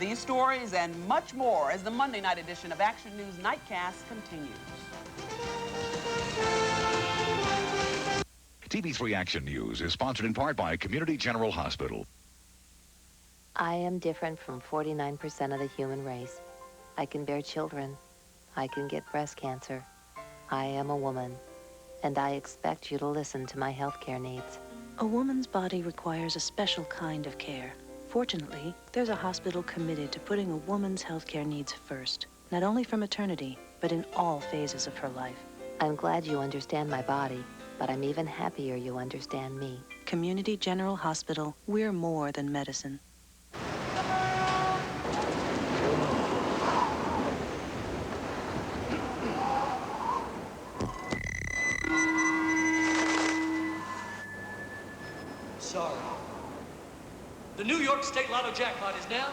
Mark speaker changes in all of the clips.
Speaker 1: These stories and much more as the Monday night edition of Action News Nightcast continues.
Speaker 2: TV3 Action News is sponsored in part by Community General Hospital.
Speaker 3: I am different from 49% of the human race. I can bear children. I can get breast cancer. I am a woman, and I expect you to listen to my healthcare needs.
Speaker 4: A woman's body requires a special kind of care. Fortunately, there's a hospital committed to putting a woman's healthcare needs first, not only for maternity, but in all phases of her life.
Speaker 3: I'm glad you understand my body, but I'm even happier you understand me.
Speaker 4: Community General Hospital, we're more than medicine.
Speaker 5: Sorry. The New York State Lotto jackpot is now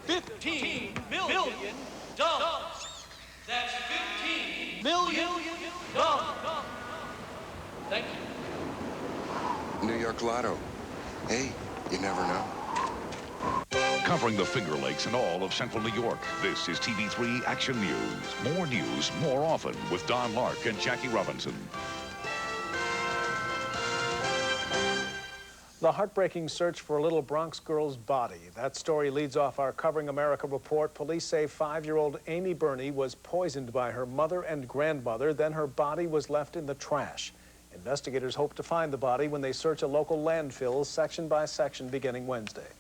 Speaker 5: $15 million. That's $15 million. Thank you.
Speaker 6: New York Lotto. Hey, you never know.
Speaker 2: Covering the Finger Lakes and all of Central New York, this is TV3 Action News, more often with Don Lark and Jackie Robinson.
Speaker 7: The heartbreaking search for a little Bronx girl's body. That story leads off our Covering America report. Police say 5-year-old Amy Burney was poisoned by her mother and grandmother, then her body was left in the trash. Investigators hope to find the body when they search a local landfill section by section beginning Wednesday.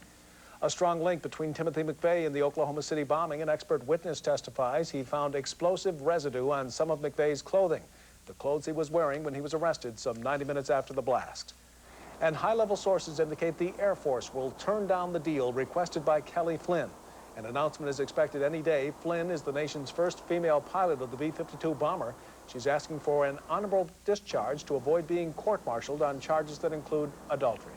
Speaker 7: A strong link between Timothy McVeigh and the Oklahoma City bombing. An expert witness testifies he found explosive residue on some of McVeigh's clothing, the clothes he was wearing when he was arrested some 90 minutes after the blast. And high-level sources indicate the Air Force will turn down the deal requested by Kelly Flynn. An announcement is expected any day. Flynn is the nation's first female pilot of the B-52 bomber. She's asking for an honorable discharge to avoid being court-martialed on charges that include adultery.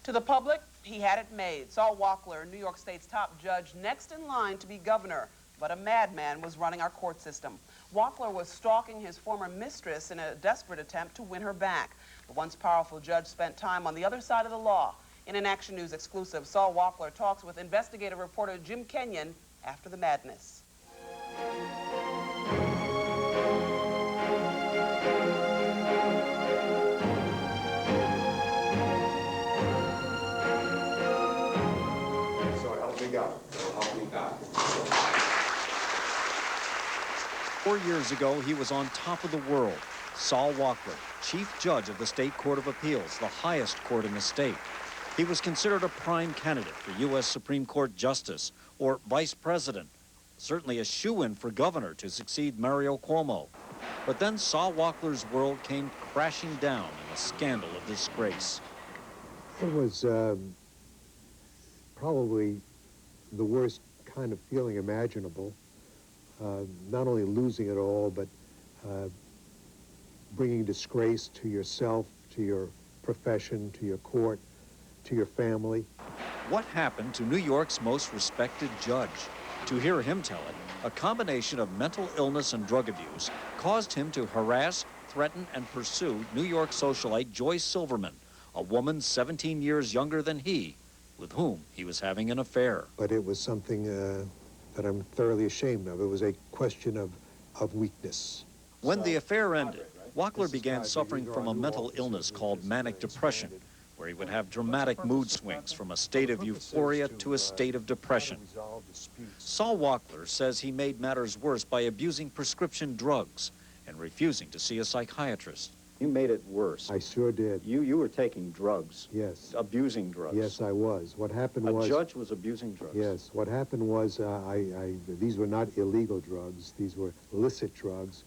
Speaker 1: To the public, he had it made. Saul Walkler, New York State's top judge, next in line to be governor. But a madman was running our court system. Walkler was stalking his former mistress in a desperate attempt to win her back. The once powerful judge spent time on the other side of the law. In an Action News exclusive, Saul Walkler talks with investigative reporter Jim Kenyon after the madness.
Speaker 8: So help me God. Help me God.
Speaker 9: 4 years ago, he was on top of the world. Saul Walkler, Chief Judge of the State Court of Appeals, the highest court in the state. He was considered a prime candidate for U.S. Supreme Court Justice or Vice President, certainly a shoo-in for governor to succeed Mario Cuomo. But then Saul Walkler's world came crashing down in a scandal of disgrace.
Speaker 8: It was probably the worst kind of feeling imaginable. Not only losing it all, but bringing disgrace to yourself, to your profession, to your court, to your family.
Speaker 9: What happened to New York's most respected judge? To hear him tell it, a combination of mental illness and drug abuse caused him to harass, threaten, and pursue New York socialite Joyce Silverman, a woman 17 years younger than he, with whom he was having an affair.
Speaker 8: But it was something that I'm thoroughly ashamed of. It was a question of weakness.
Speaker 9: When the affair ended, Walkler began suffering from a mental illness called manic depression, where he would have dramatic mood swings from a state of euphoria to a state of depression. Saul Walkler says he made matters worse by abusing prescription drugs and refusing to see a psychiatrist.
Speaker 10: You made it worse.
Speaker 8: I sure did.
Speaker 10: You were taking drugs.
Speaker 8: Yes.
Speaker 10: Abusing drugs.
Speaker 8: Yes, I was. What happened was...
Speaker 10: A judge was abusing drugs.
Speaker 8: Yes. What happened was these were not illegal drugs. These were illicit drugs.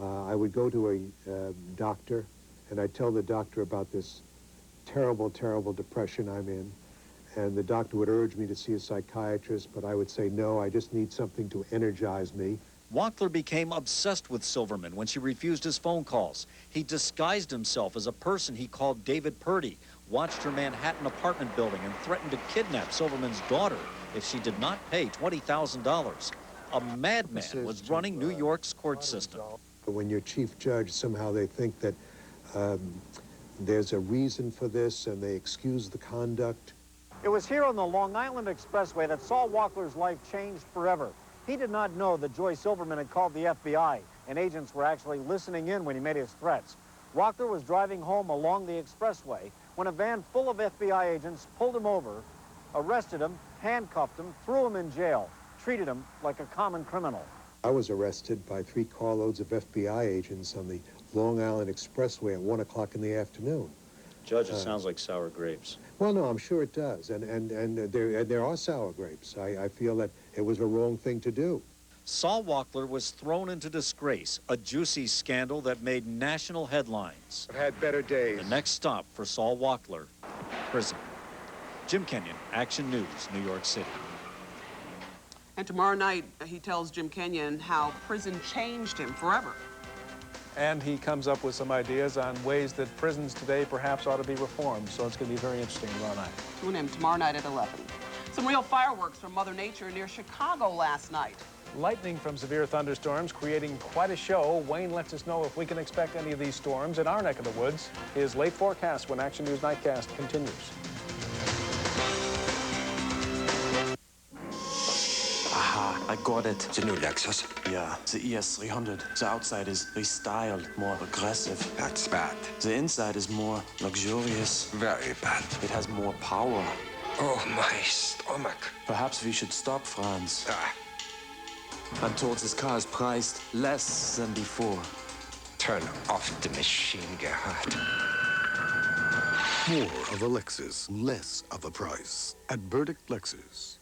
Speaker 8: I would go to a doctor, and I'd tell the doctor about this terrible, terrible depression I'm in. And the doctor would urge me to see a psychiatrist, but I would say, no, I just need something to energize me.
Speaker 9: Walkler became obsessed with Silverman when she refused his phone calls. He disguised himself as a person he called David Purdy, watched her Manhattan apartment building, and threatened to kidnap Silverman's daughter if she did not pay $20,000. A madman was running New York's court system.
Speaker 8: When you're chief judge, somehow they think that there's a reason for this, and they excuse the conduct.
Speaker 9: It was here on the Long Island Expressway that Saul Walkler's life changed forever. He did not know that Joy Silverman had called the FBI, and agents were actually listening in when he made his threats. Walkler was driving home along the expressway when a van full of FBI agents pulled him over, arrested him, handcuffed him, threw him in jail, treated him like a common criminal.
Speaker 8: I was arrested by 3 carloads of FBI agents on the Long Island Expressway at 1 o'clock in the afternoon.
Speaker 10: Judge, it sounds like sour grapes.
Speaker 8: Well, no, I'm sure it does, and there are sour grapes. I feel that it was a wrong thing to do.
Speaker 9: Saul Walkler was thrown into disgrace, a juicy scandal that made national headlines.
Speaker 6: I've had better days.
Speaker 9: The next stop for Saul Walkler, prison. Jim Kenyon, Action News, New York City.
Speaker 1: And tomorrow night, he tells Jim Kenyon how prison changed him forever.
Speaker 7: And he comes up with some ideas on ways that prisons today perhaps ought to be reformed. So it's going to be very interesting tomorrow night.
Speaker 1: Tune in tomorrow night at 11. Some real fireworks from Mother Nature near Chicago last night.
Speaker 7: Lightning from severe thunderstorms creating quite a show. Wayne lets us know if we can expect any of these storms in our neck of the woods. His late forecast when Action News Nightcast continues.
Speaker 11: Aha, I got it.
Speaker 6: The new Lexus?
Speaker 11: Yeah, the ES300. The outside is restyled, more aggressive.
Speaker 6: That's bad.
Speaker 11: The inside is more luxurious.
Speaker 6: Very bad.
Speaker 11: It has more power.
Speaker 6: Oh, my stomach.
Speaker 11: Perhaps we should stop, Franz.
Speaker 6: Ah,
Speaker 11: I'm told this car is priced less than before.
Speaker 6: turn off the machine, Gerhard.
Speaker 12: More of a Lexus, less of a price. At Burdick Lexus.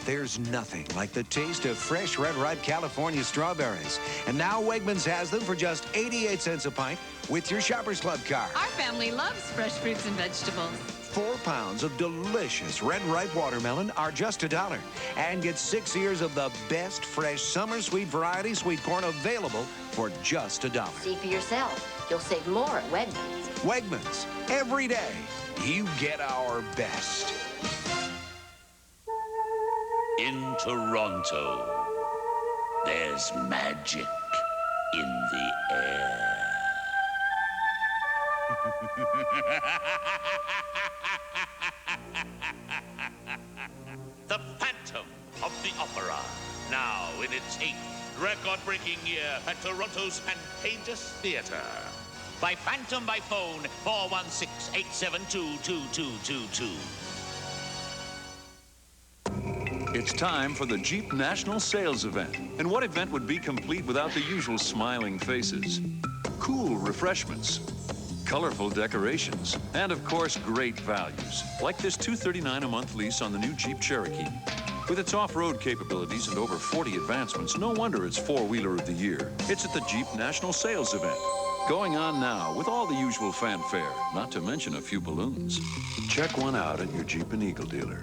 Speaker 13: There's nothing like the taste of fresh, red-ripe California strawberries. And now Wegmans has them for just 88 cents a pint with your Shoppers Club card.
Speaker 14: Our family loves fresh fruits and vegetables.
Speaker 13: 4 pounds of delicious red-ripe watermelon are just $1. And get 6 ears of the best fresh summer sweet variety sweet corn available for just $1.
Speaker 3: See for yourself. You'll save more at Wegmans.
Speaker 13: Wegmans, every day, you get our best.
Speaker 15: In Toronto, there's magic in the air. The Phantom of the Opera, now in its 8th record-breaking year at Toronto's Pantages Theatre. By Phantom by phone, 416-872-2222.
Speaker 16: It's time for the Jeep National Sales Event. And what event would be complete without the usual smiling faces? Cool refreshments, colorful decorations, and of course, great values. Like this $239 a month lease on the new Jeep Cherokee. With its off-road capabilities and over 40 advancements, no wonder it's 4-wheeler of the year. It's at the Jeep National Sales Event. Going on now with all the usual fanfare, not to mention a few balloons. Check one out at your Jeep and Eagle dealer.